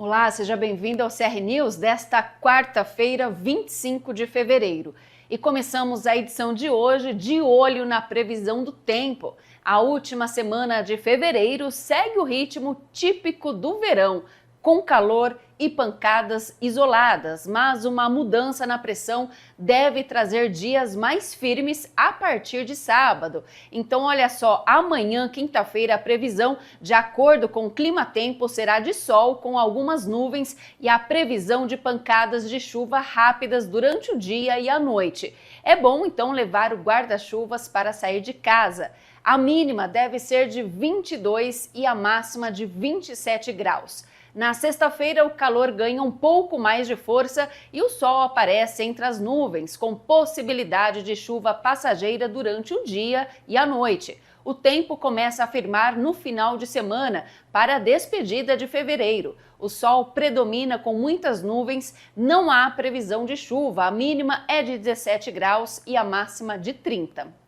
Olá, seja bem-vindo ao CR News desta quarta-feira, 25 de fevereiro. E começamos a edição de hoje de olho na previsão do tempo. A última semana de fevereiro segue o ritmo típico do verão, com calor e pancadas isoladas, mas uma mudança na pressão deve trazer dias mais firmes a partir de sábado. Então, olha só, amanhã, quinta-feira, a previsão, de acordo com o clima-tempo, será de sol com algumas nuvens e a previsão de pancadas de chuva rápidas durante o dia e a noite. É bom, então, levar o guarda-chuvas para sair de casa. A mínima deve ser de 22 e a máxima de 27 graus. Na sexta-feira, o calor ganha um pouco mais de força e o sol aparece entre as nuvens, com possibilidade de chuva passageira durante o dia e a noite. O tempo começa a firmar no final de semana para a despedida de fevereiro. O sol predomina com muitas nuvens, não há previsão de chuva. A mínima é de 17 graus e a máxima de 30.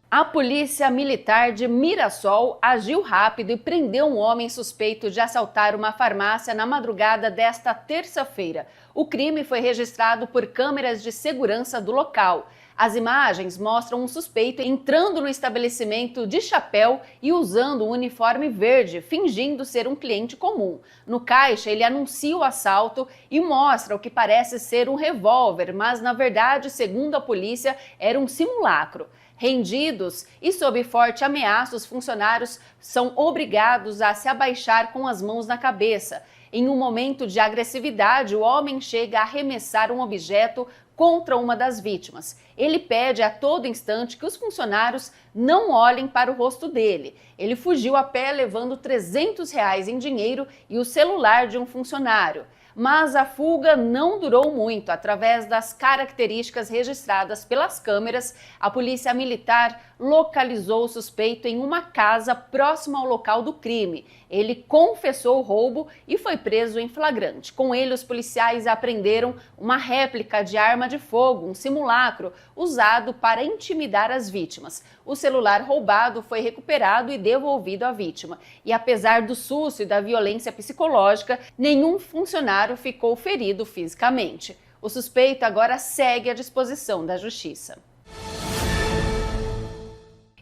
A Polícia Militar de Mirassol agiu rápido e prendeu um homem suspeito de assaltar uma farmácia na madrugada desta terça-feira. O crime foi registrado por câmeras de segurança do local. As imagens mostram um suspeito entrando no estabelecimento de chapéu e usando um uniforme verde, fingindo ser um cliente comum. No caixa, ele anuncia o assalto e mostra o que parece ser um revólver, mas na verdade, segundo a polícia, era um simulacro. Rendidos e sob forte ameaça, os funcionários são obrigados a se abaixar com as mãos na cabeça. Em um momento de agressividade, o homem chega a arremessar um objeto contra uma das vítimas. Ele pede a todo instante que os funcionários não olhem para o rosto dele. Ele fugiu a pé levando R$300 em dinheiro e o celular de um funcionário. Mas a fuga não durou muito. Através das características registradas pelas câmeras, a polícia militar localizou o suspeito em uma casa próxima ao local do crime. Ele confessou o roubo e foi preso em flagrante. Com ele, os policiais apreenderam uma réplica de arma de fogo, um simulacro, usado para intimidar as vítimas. O celular roubado foi recuperado e devolvido à vítima. E apesar do susto e da violência psicológica, nenhum funcionário ficou ferido fisicamente. O suspeito agora segue à disposição da Justiça.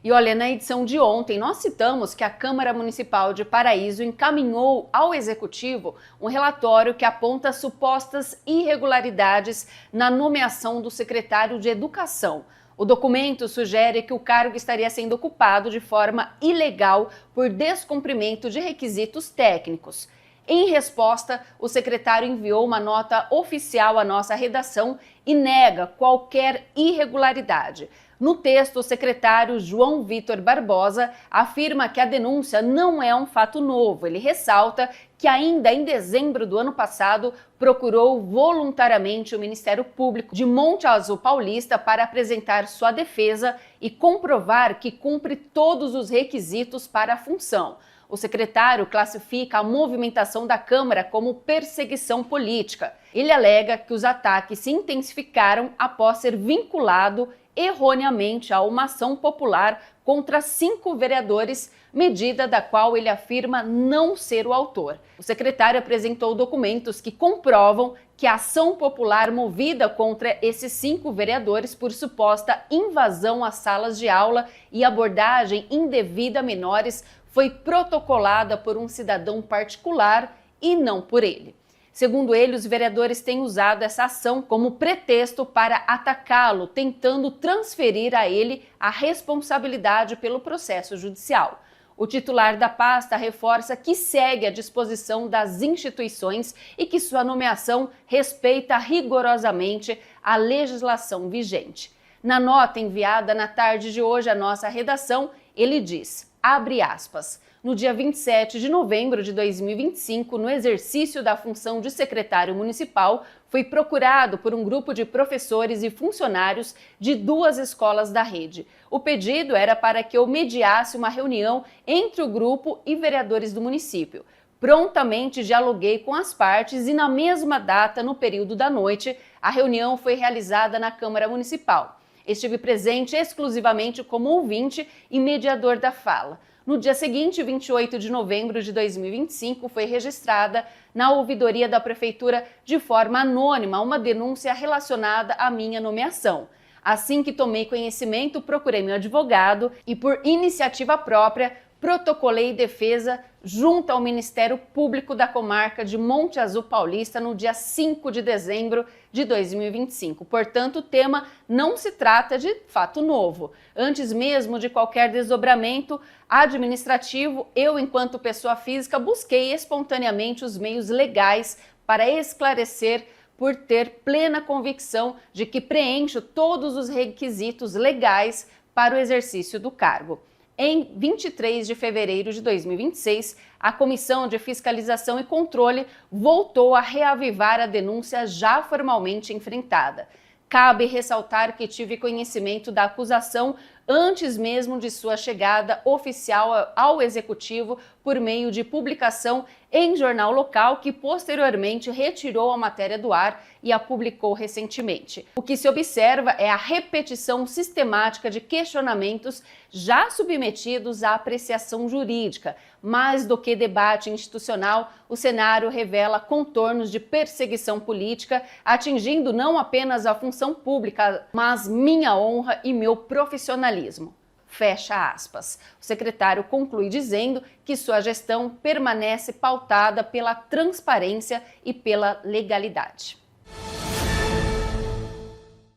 E olha, na edição de ontem nós citamos que a Câmara Municipal de Paraíso encaminhou ao Executivo um relatório que aponta supostas irregularidades na nomeação do secretário de Educação. O documento sugere que o cargo estaria sendo ocupado de forma ilegal por descumprimento de requisitos técnicos. Em resposta, o secretário enviou uma nota oficial à nossa redação e nega qualquer irregularidade. No texto, o secretário João Vitor Barbosa afirma que a denúncia não é um fato novo. Ele ressalta que ainda em dezembro do ano passado procurou voluntariamente o Ministério Público de Monte Azul Paulista para apresentar sua defesa e comprovar que cumpre todos os requisitos para a função. O secretário classifica a movimentação da Câmara como perseguição política. Ele alega que os ataques se intensificaram após ser vinculado erroneamente a uma ação popular contra 5 vereadores, medida da qual ele afirma não ser o autor. O secretário apresentou documentos que comprovam que a ação popular movida contra esses 5 vereadores por suposta invasão às salas de aula e abordagem indevida a menores foi protocolada por um cidadão particular e não por ele. Segundo ele, os vereadores têm usado essa ação como pretexto para atacá-lo, tentando transferir a ele a responsabilidade pelo processo judicial. O titular da pasta reforça que segue à disposição das instituições e que sua nomeação respeita rigorosamente a legislação vigente. Na nota enviada na tarde de hoje à nossa redação, ele diz, abre aspas, no dia 27 de novembro de 2025, no exercício da função de secretário municipal, fui procurado por um grupo de professores e funcionários de 2 escolas da rede. O pedido era para que eu mediasse uma reunião entre o grupo e vereadores do município. Prontamente dialoguei com as partes e na mesma data, no período da noite, a reunião foi realizada na Câmara Municipal. Estive presente exclusivamente como ouvinte e mediador da fala. No dia seguinte, 28 de novembro de 2025, foi registrada na ouvidoria da Prefeitura de forma anônima uma denúncia relacionada à minha nomeação. Assim que tomei conhecimento, procurei meu advogado e, por iniciativa própria, protocolei defesa junto ao Ministério Público da Comarca de Monte Azul Paulista no dia 5 de dezembro de 2025. Portanto, o tema não se trata de fato novo. Antes mesmo de qualquer desdobramento administrativo, eu, enquanto pessoa física, busquei espontaneamente os meios legais para esclarecer, por ter plena convicção de que preencho todos os requisitos legais para o exercício do cargo. Em 23 de fevereiro de 2026, a Comissão de Fiscalização e Controle voltou a reavivar a denúncia já formalmente enfrentada. Cabe ressaltar que tive conhecimento da acusação antes mesmo de sua chegada oficial ao Executivo por meio de publicação em jornal local, que posteriormente retirou a matéria do ar e a publicou recentemente. O que se observa é a repetição sistemática de questionamentos já submetidos à apreciação jurídica. Mais do que debate institucional, o cenário revela contornos de perseguição política, atingindo não apenas a função pública, mas minha honra e meu profissionalismo. Fecha aspas. O secretário conclui dizendo que sua gestão permanece pautada pela transparência e pela legalidade.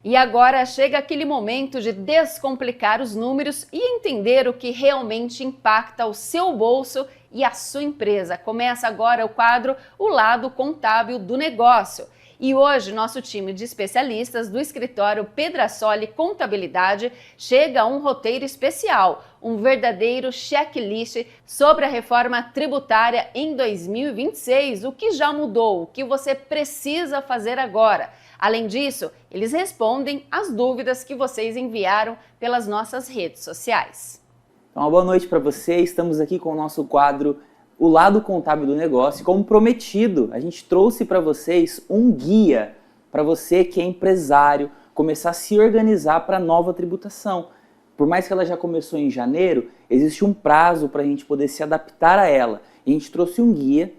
E agora chega aquele momento de descomplicar os números e entender o que realmente impacta o seu bolso e a sua empresa. Começa agora o quadro O Lado Contábil do Negócio. E hoje, nosso time de especialistas do escritório Pedrasoli Contabilidade chega a um roteiro especial, um verdadeiro checklist sobre a reforma tributária em 2026, o que já mudou, o que você precisa fazer agora. Além disso, eles respondem às dúvidas que vocês enviaram pelas nossas redes sociais. Então, uma boa noite para você. Estamos aqui com o nosso quadro O Lado Contábil do Negócio. Como prometido, a gente trouxe para vocês um guia para você que é empresário começar a se organizar para a nova tributação. Por mais que ela já começou em janeiro, existe um prazo para a gente poder se adaptar a ela. E a gente trouxe um guia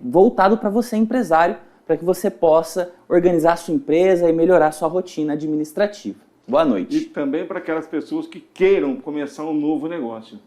voltado para você, empresário, para que você possa organizar a sua empresa e melhorar a sua rotina administrativa. Boa noite. E também para aquelas pessoas que queiram começar um novo negócio.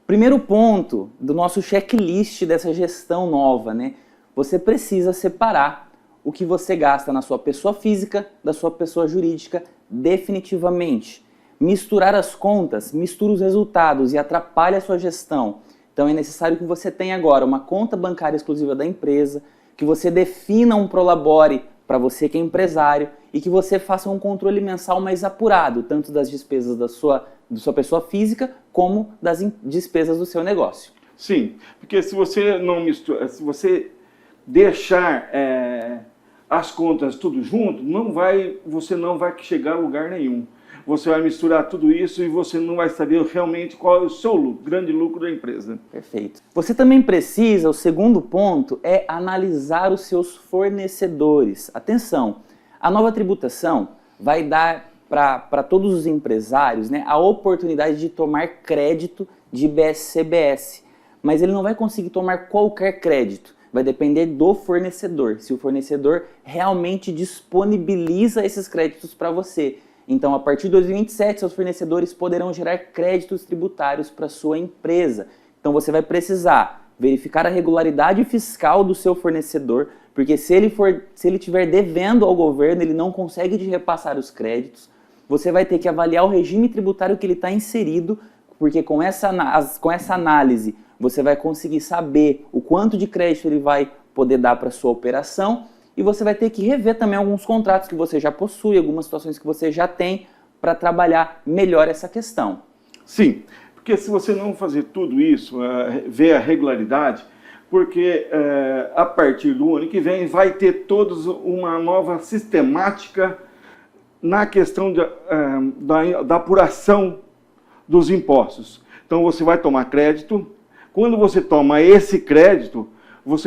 Primeiro ponto do nosso checklist dessa gestão nova, né? Você precisa separar o que você gasta na sua pessoa física da sua pessoa jurídica definitivamente. Misturar as contas, mistura os resultados e atrapalha a sua gestão. Então é necessário que você tenha agora uma conta bancária exclusiva da empresa, que você defina um prolabore para você que é empresário e que você faça um controle mensal mais apurado, tanto das despesas da sua pessoa física como das despesas do seu negócio. Sim, porque se você não mistura, se você deixar as contas tudo junto, você não vai chegar a lugar nenhum. Você vai misturar tudo isso e você não vai saber realmente qual é o seu lucro, grande lucro da empresa. Perfeito. Você também precisa, o segundo ponto, é analisar os seus fornecedores. Atenção, a nova tributação vai dar para todos os empresários, né, a oportunidade de tomar crédito de IBS-CBS, mas ele não vai conseguir tomar qualquer crédito. Vai depender do fornecedor, se o fornecedor realmente disponibiliza esses créditos para você. Então, a partir de 2027, seus fornecedores poderão gerar créditos tributários para sua empresa. Então, você vai precisar verificar a regularidade fiscal do seu fornecedor, porque se ele estiver devendo ao governo, ele não consegue te repassar os créditos. Você vai ter que avaliar o regime tributário que ele está inserido, porque com essa análise você vai conseguir saber o quanto de crédito ele vai poder dar para sua operação. E você vai ter que rever também alguns contratos que você já possui, algumas situações que você já tem, para trabalhar melhor essa questão. Sim, porque se você não fazer tudo isso, ver a regularidade, porque a partir do ano que vem vai ter todos uma nova sistemática na questão da apuração dos impostos. Então você vai tomar crédito, quando você toma esse crédito, quando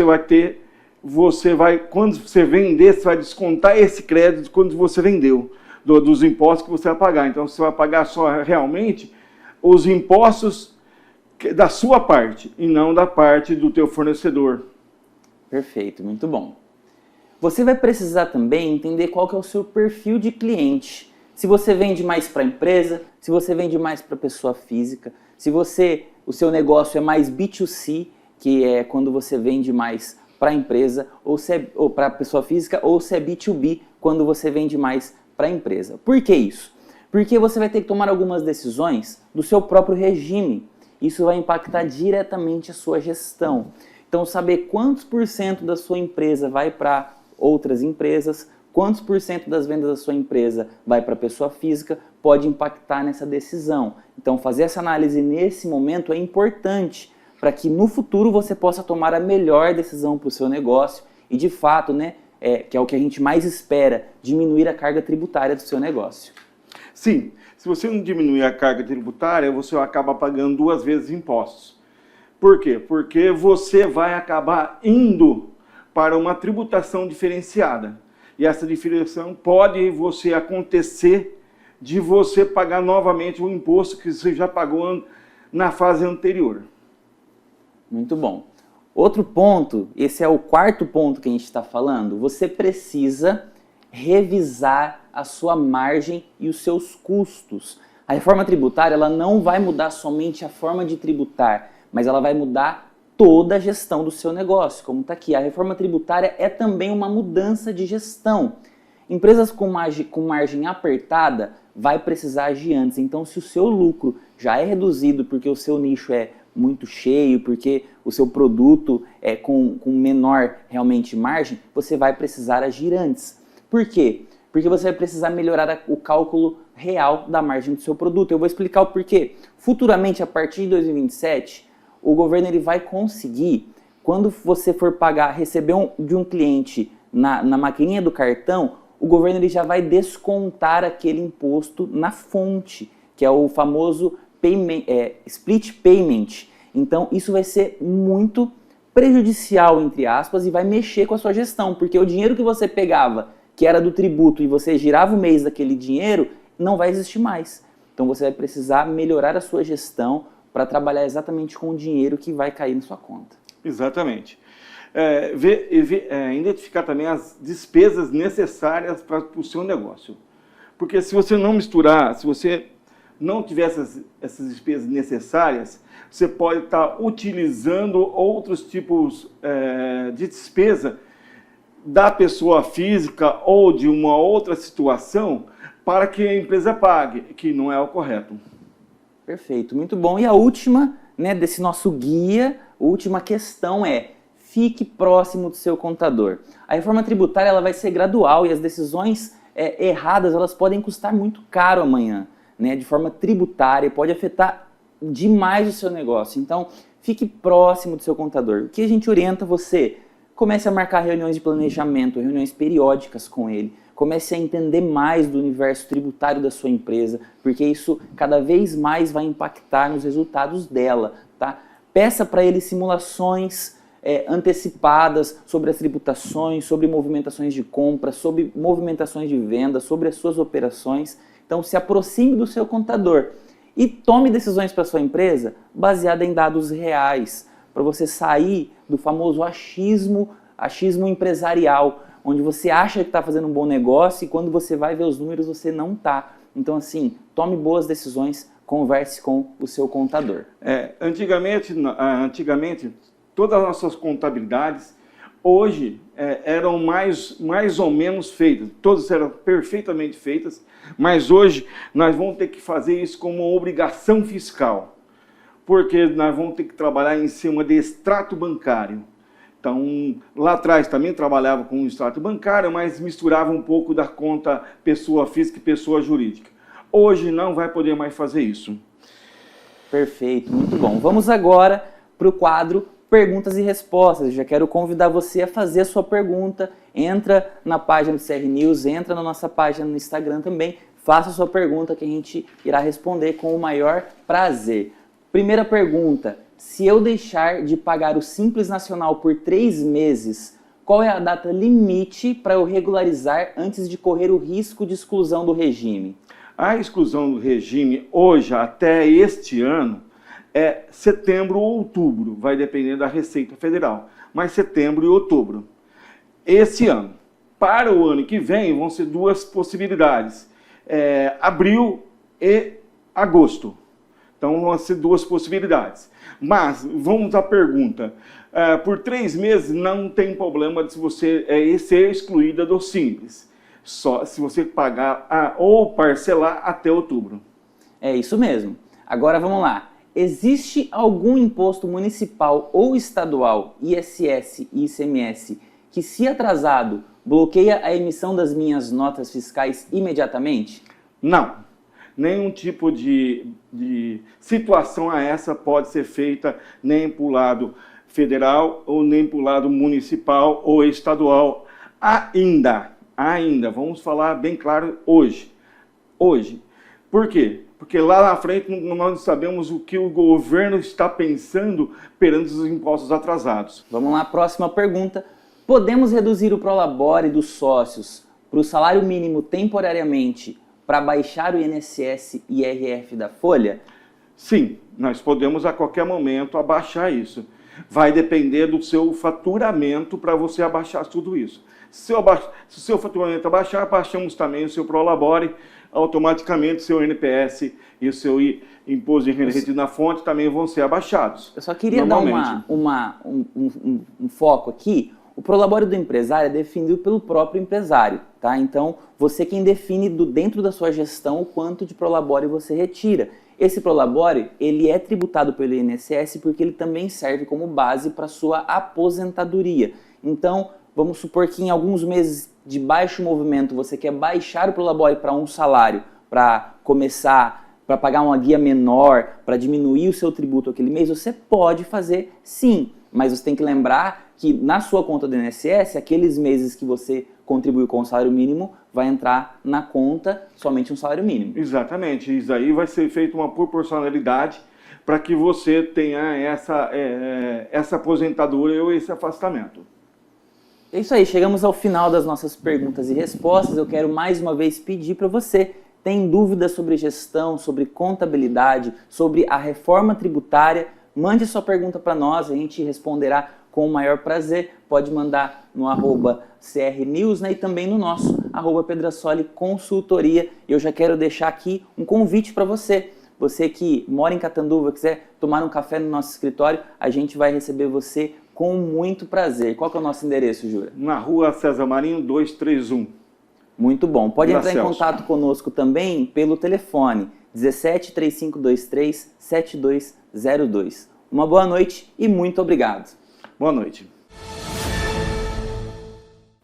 você vender, você vai descontar esse crédito quando você vendeu, dos impostos que você vai pagar. Então você vai pagar só realmente os impostos da sua parte e não da parte do teu fornecedor. Perfeito, muito bom. Você vai precisar também entender qual que é o seu perfil de cliente. Se você vende mais para a empresa, se você vende mais para a pessoa física, se o seu negócio é mais B2C, que é quando você vende mais para a empresa, ou para a pessoa física, ou se é B2B, quando você vende mais para a empresa. Por que isso? Porque você vai ter que tomar algumas decisões do seu próprio regime. Isso vai impactar diretamente a sua gestão. Então, saber quantos % da sua empresa vai para outras empresas, quantos % das vendas da sua empresa vai para a pessoa física, pode impactar nessa decisão. Então, fazer essa análise nesse momento é importante para que no futuro você possa tomar a melhor decisão para o seu negócio e, de fato, que é o que a gente mais espera, diminuir a carga tributária do seu negócio. Sim, se você não diminuir a carga tributária, você acaba pagando 2 vezes impostos. Por quê? Porque você vai acabar indo para uma tributação diferenciada. E essa diferenciação pode acontecer de você pagar novamente o imposto que você já pagou na fase anterior. Muito bom. Outro ponto, esse é o 4º ponto que a gente está falando, você precisa revisar a sua margem e os seus custos. A reforma tributária ela não vai mudar somente a forma de tributar, mas ela vai mudar toda a gestão do seu negócio, como está aqui. A reforma tributária é também uma mudança de gestão. Empresas com margem apertada vai precisar agir antes. Então, se o seu lucro já é reduzido porque o seu nicho é muito cheio, porque o seu produto é com menor realmente margem, você vai precisar agir antes. Por quê? Porque você vai precisar melhorar o cálculo real da margem do seu produto. Eu vou explicar o porquê. Futuramente, a partir de 2027, o governo ele vai conseguir, quando você for receber de um cliente na maquininha do cartão, o governo ele já vai descontar aquele imposto na fonte, que é o famoso split payment. Então, isso vai ser muito prejudicial, entre aspas, e vai mexer com a sua gestão, porque o dinheiro que você pegava, que era do tributo, e você girava o mês daquele dinheiro, não vai existir mais. Então, você vai precisar melhorar a sua gestão para trabalhar exatamente com o dinheiro que vai cair na sua conta. Exatamente. Identificar também as despesas necessárias para o seu negócio. Porque se você não misturar, se você não tiver essas despesas necessárias, você pode estar utilizando outros tipos de despesa da pessoa física ou de uma outra situação para que a empresa pague, que não é o correto. Perfeito, muito bom. E a última, desse nosso guia, a última questão é: fique próximo do seu contador. A reforma tributária ela vai ser gradual e as decisões erradas elas podem custar muito caro amanhã, de forma tributária, pode afetar demais o seu negócio. Então, fique próximo do seu contador. O que a gente orienta você? Comece a marcar reuniões de planejamento, reuniões periódicas com ele. Comece a entender mais do universo tributário da sua empresa, porque isso cada vez mais vai impactar nos resultados dela, tá? Peça para ele simulações antecipadas sobre as tributações, sobre movimentações de compra, sobre movimentações de venda, sobre as suas operações. Então, se aproxime do seu contador e tome decisões para a sua empresa baseada em dados reais, para você sair do famoso achismo empresarial, onde você acha que está fazendo um bom negócio e quando você vai ver os números você não está. Então, assim, tome boas decisões, converse com o seu contador. Antigamente, todas as nossas contabilidades, hoje, eram mais ou menos feitas. Todas eram perfeitamente feitas, mas hoje nós vamos ter que fazer isso como uma obrigação fiscal, porque nós vamos ter que trabalhar em cima de extrato bancário. Então, lá atrás também trabalhava com o extrato bancário, mas misturava um pouco da conta pessoa física e pessoa jurídica. Hoje não vai poder mais fazer isso. Perfeito, muito bom. Vamos agora para o quadro Perguntas e Respostas. Eu já quero convidar você a fazer a sua pergunta. Entra na página do CR News, entra na nossa página no Instagram também. Faça a sua pergunta que a gente irá responder com o maior prazer. Primeira pergunta: se eu deixar de pagar o Simples Nacional por 3 meses, qual é a data limite para eu regularizar antes de correr o risco de exclusão do regime? A exclusão do regime hoje, até este ano, é setembro ou outubro, vai depender da Receita Federal, mas setembro e outubro. Esse ano. Para o ano que vem, vão ser duas possibilidades, abril e agosto. Então, vão ser duas possibilidades. Mas, vamos à pergunta. Por 3 meses, não tem problema de você ser excluída do Simples. Só se você pagar ou parcelar até outubro. É isso mesmo. Agora, vamos lá. Existe algum imposto municipal ou estadual, ISS e ICMS, que, se atrasado, bloqueia a emissão das minhas notas fiscais imediatamente? Não. Nenhum tipo de situação a essa pode ser feita nem para o lado federal ou nem para o lado municipal ou estadual. Ainda, vamos falar bem claro hoje. Por quê? Porque lá na frente nós não sabemos o que o governo está pensando perante os impostos atrasados. Vamos lá, próxima pergunta. Podemos reduzir o prolabore dos sócios para o salário mínimo temporariamente para baixar o INSS e IRF da folha? Sim, nós podemos a qualquer momento abaixar isso. Vai depender do seu faturamento para você abaixar tudo isso. Se o seu faturamento abaixar, baixamos também o seu prolabore, automaticamente o seu NPS e o seu imposto de renda retido na fonte também vão ser abaixados. Eu só queria dar um foco aqui. O prolabore do empresário é definido pelo próprio empresário, tá? Então, você quem define dentro da sua gestão o quanto de prolabore você retira. Esse prolabore, ele é tributado pelo INSS porque ele também serve como base para sua aposentadoria. Então, vamos supor que em alguns meses de baixo movimento você quer baixar o prolabore para um salário, para pagar uma guia menor, para diminuir o seu tributo aquele mês, você pode fazer sim, mas você tem que lembrar que na sua conta do INSS, aqueles meses que você contribuiu com o salário mínimo, vai entrar na conta somente um salário mínimo. Exatamente, isso aí vai ser feita uma proporcionalidade para que você tenha essa aposentadoria ou esse afastamento. É isso aí, chegamos ao final das nossas perguntas e respostas. Eu quero mais uma vez pedir para você, tem dúvidas sobre gestão, sobre contabilidade, sobre a reforma tributária, mande sua pergunta para nós, a gente responderá com o maior prazer. Pode mandar no @CRNews, né, e também no nosso @Pedrasoli Consultoria. Eu já quero deixar aqui um convite para você. Você que mora em Catanduva, quiser tomar um café no nosso escritório, a gente vai receber você com muito prazer. Qual que é o nosso endereço, Jura? Na rua César Marinho 231. Muito bom. Pode entrar em contato conosco também pelo telefone 17 3523 7202. Uma boa noite e muito obrigado. Boa noite.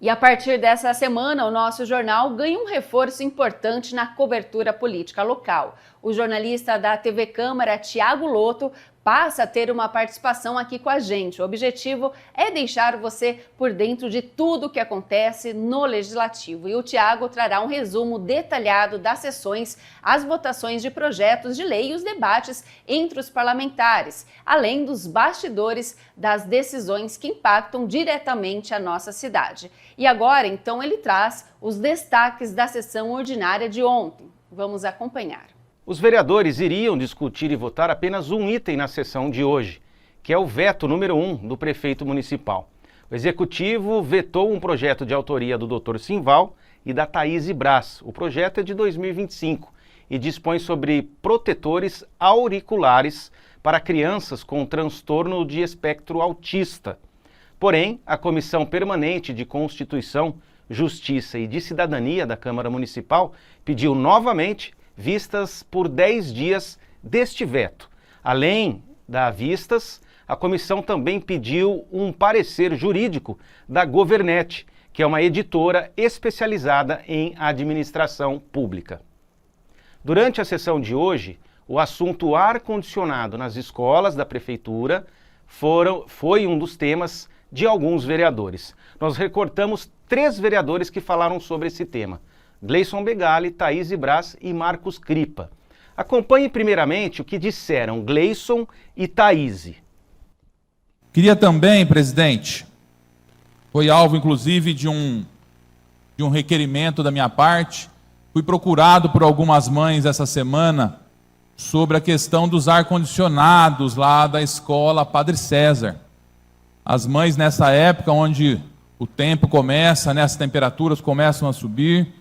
E a partir dessa semana, o nosso jornal ganha um reforço importante na cobertura política local. O jornalista da TV Câmara, Tiago Lotto, passa a ter uma participação aqui com a gente. O objetivo é deixar você por dentro de tudo o que acontece no Legislativo. E o Tiago trará um resumo detalhado das sessões, as votações de projetos de lei e os debates entre os parlamentares, além dos bastidores das decisões que impactam diretamente a nossa cidade. E agora, então, ele traz os destaques da sessão ordinária de ontem. Vamos acompanhar. Os vereadores iriam discutir e votar apenas um item na sessão de hoje, que é o veto número 1 do prefeito municipal. O executivo vetou um projeto de autoria do Dr. Simval e da Thaís Braz. O projeto é de 2025 e dispõe sobre protetores auriculares para crianças com transtorno de espectro autista. Porém, a Comissão Permanente de Constituição, Justiça e de Cidadania da Câmara Municipal pediu novamente vistas por 10 dias deste veto. Além da vistas, a comissão também pediu um parecer jurídico da Governet, que é uma editora especializada em administração pública. Durante a sessão de hoje, o assunto ar-condicionado nas escolas da Prefeitura foi um dos temas de alguns vereadores. Nós recortamos 3 vereadores que falaram sobre esse tema: Gleison Begali, Thaís Braz e Marcos Cripa. Acompanhe primeiramente o que disseram Gleison e Thaís. Queria também, presidente, foi alvo inclusive de um requerimento da minha parte, fui procurado por algumas mães essa semana sobre a questão dos ar-condicionados lá da escola Padre César. As mães nessa época, onde o tempo começa, né, as temperaturas começam a subir,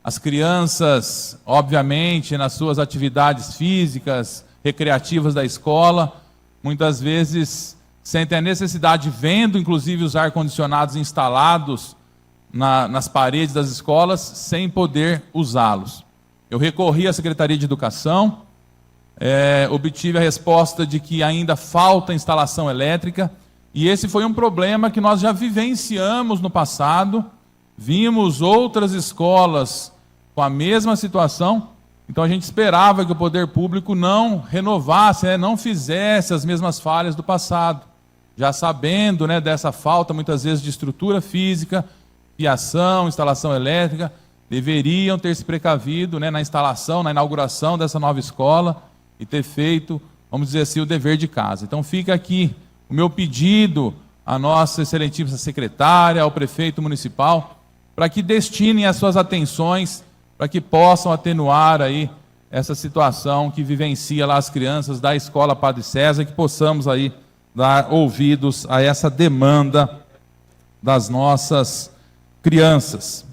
as crianças, obviamente, nas suas atividades físicas, recreativas da escola, muitas vezes sentem a necessidade, vendo inclusive os ar-condicionados instalados nas paredes das escolas, sem poder usá-los. Eu recorri à Secretaria de Educação, obtive a resposta de que ainda falta instalação elétrica, e esse foi um problema que nós já vivenciamos no passado, vimos outras escolas com a mesma situação, então a gente esperava que o poder público não renovasse, né, não fizesse as mesmas falhas do passado, já sabendo, né, dessa falta muitas vezes de estrutura física, fiação, instalação elétrica, deveriam ter se precavido, né, na instalação, na inauguração dessa nova escola e ter feito, vamos dizer assim, o dever de casa. Então fica aqui o meu pedido à nossa excelentíssima secretária, ao prefeito municipal, para que destinem as suas atenções, para que possam atenuar aí essa situação que vivencia lá as crianças da Escola Padre César, que possamos aí dar ouvidos a essa demanda das nossas crianças.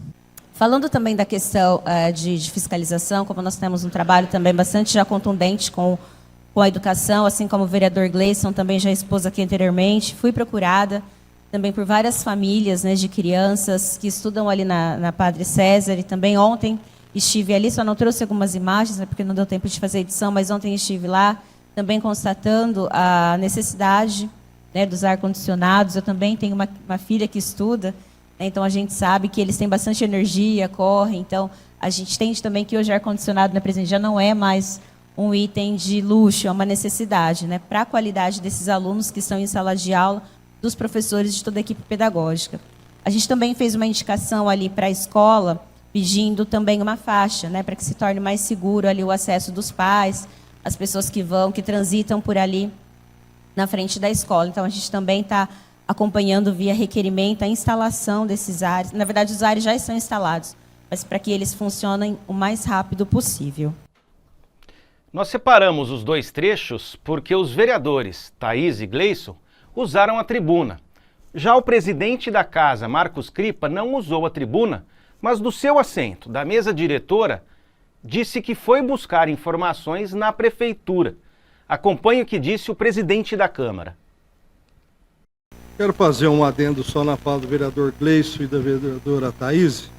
Falando também da questão de fiscalização, como nós temos um trabalho também bastante já contundente com a educação, assim como o vereador Gleison também já expôs aqui anteriormente, fui procurada também por várias famílias, né, de crianças que estudam ali na Padre César, e também ontem estive ali, só não trouxe algumas imagens, né, porque não deu tempo de fazer a edição, mas ontem estive lá, também constatando a necessidade, né, dos ar-condicionados. Eu também tenho uma filha que estuda, né, então a gente sabe que eles têm bastante energia, correm, então a gente entende também que hoje ar-condicionado, né, presidente, já não é mais um item de luxo, é uma necessidade, né, para a qualidade desses alunos que estão em sala de aula, dos professores e de toda a equipe pedagógica. A gente também fez uma indicação ali para a escola, pedindo também uma faixa, né, para que se torne mais seguro ali o acesso dos pais, as pessoas que transitam por ali na frente da escola. Então a gente também está acompanhando via requerimento a instalação desses ares. Na verdade, os ares já estão instalados, mas para que eles funcionem o mais rápido possível. Nós separamos os dois trechos porque os vereadores Thaís e Gleison usaram a tribuna. Já o presidente da casa, Marcos Cripa, não usou a tribuna, mas do seu assento, da mesa diretora, disse que foi buscar informações na prefeitura. Acompanhe o que disse o presidente da Câmara. Quero fazer um adendo só na fala do vereador Gleison e da vereadora Thaís.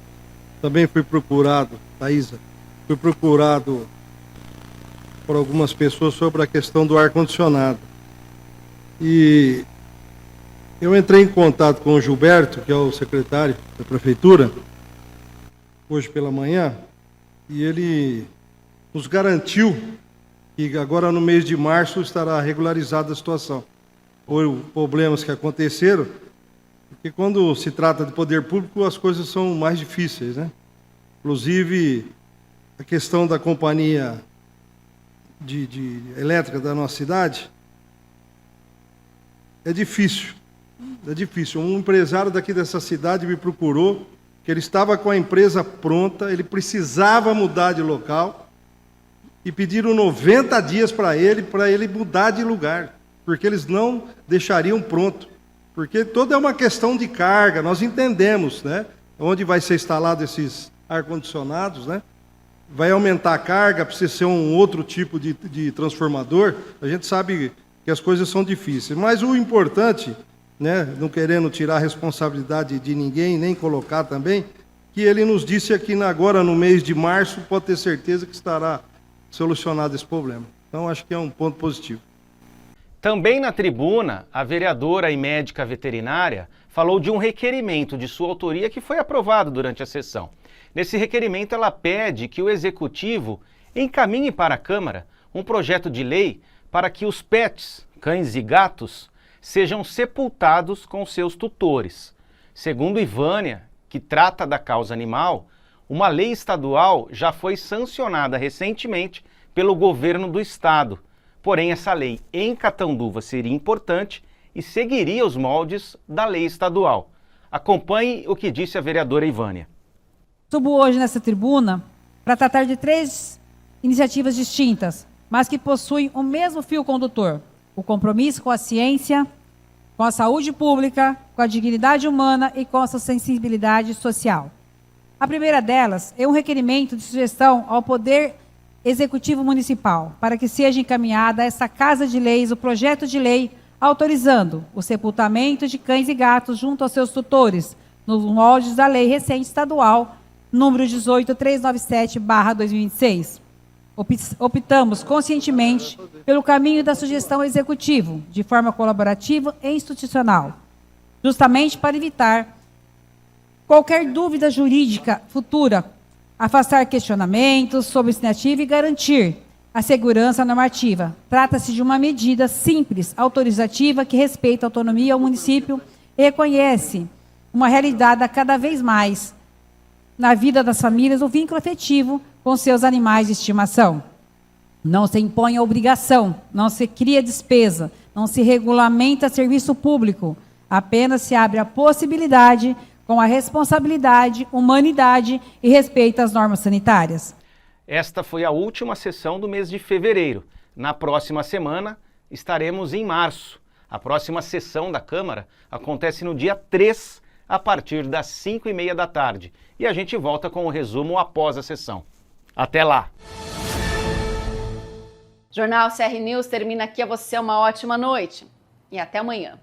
Também fui procurado, Thaísa, fui procurado por algumas pessoas sobre a questão do ar-condicionado. E eu entrei em contato com o Gilberto, que é o secretário da prefeitura, hoje pela manhã, e ele nos garantiu que agora no mês de março estará regularizada a situação. Por problemas que aconteceram, porque quando se trata de poder público as coisas são mais difíceis, né? Inclusive a questão da companhia de elétrica da nossa cidade é difícil. É difícil. Um empresário daqui dessa cidade me procurou, que ele estava com a empresa pronta, ele precisava mudar de local, e pediram 90 dias para ele mudar de lugar, porque eles não deixariam pronto. Porque toda é uma questão de carga, nós entendemos, né? Onde vai ser instalado esses ar-condicionados, né? Vai aumentar a carga, precisa ser um outro tipo de transformador. A gente sabe que as coisas são difíceis. Mas o importante, né, não querendo tirar a responsabilidade de ninguém, nem colocar também, que ele nos disse aqui agora no mês de março, pode ter certeza que estará solucionado esse problema. Então acho que é um ponto positivo. Também na tribuna, a vereadora e médica veterinária falou de um requerimento de sua autoria que foi aprovado durante a sessão. Nesse requerimento, ela pede que o Executivo encaminhe para a Câmara um projeto de lei para que os pets, cães e gatos, sejam sepultados com seus tutores. Segundo Ivânia, que trata da causa animal, uma lei estadual já foi sancionada recentemente pelo governo do estado. Porém, essa lei em Catanduva seria importante e seguiria os moldes da lei estadual. Acompanhe o que disse a vereadora Ivânia. Subo hoje nessa tribuna para tratar de 3 iniciativas distintas. mas que possuem o mesmo fio condutor: o compromisso com a ciência, com a saúde pública, com a dignidade humana e com a sensibilidade social. A primeira delas é um requerimento de sugestão ao Poder Executivo Municipal, para que seja encaminhada a essa Casa de Leis o projeto de lei autorizando o sepultamento de cães e gatos junto aos seus tutores, nos moldes da Lei Recente Estadual, número 18.397/2026. Optamos conscientemente pelo caminho da sugestão executivo, de forma colaborativa e institucional, justamente para evitar qualquer dúvida jurídica futura, afastar questionamentos sobre essa iniciativa e garantir a segurança normativa. Trata-se de uma medida simples, autorizativa, que respeita a autonomia ao município e reconhece uma realidade a cada vez mais na vida das famílias, o vínculo afetivo com seus animais de estimação. Não se impõe a obrigação, não se cria despesa, não se regulamenta serviço público, apenas se abre a possibilidade com a responsabilidade, humanidade e respeito às normas sanitárias. Esta foi a última sessão do mês de fevereiro. Na próxima semana, estaremos em março. A próxima sessão da Câmara acontece no dia 3, a partir das 5h30 da tarde. E a gente volta com o resumo após a sessão. Até lá! Jornal CR News termina aqui. A você uma ótima noite e até amanhã.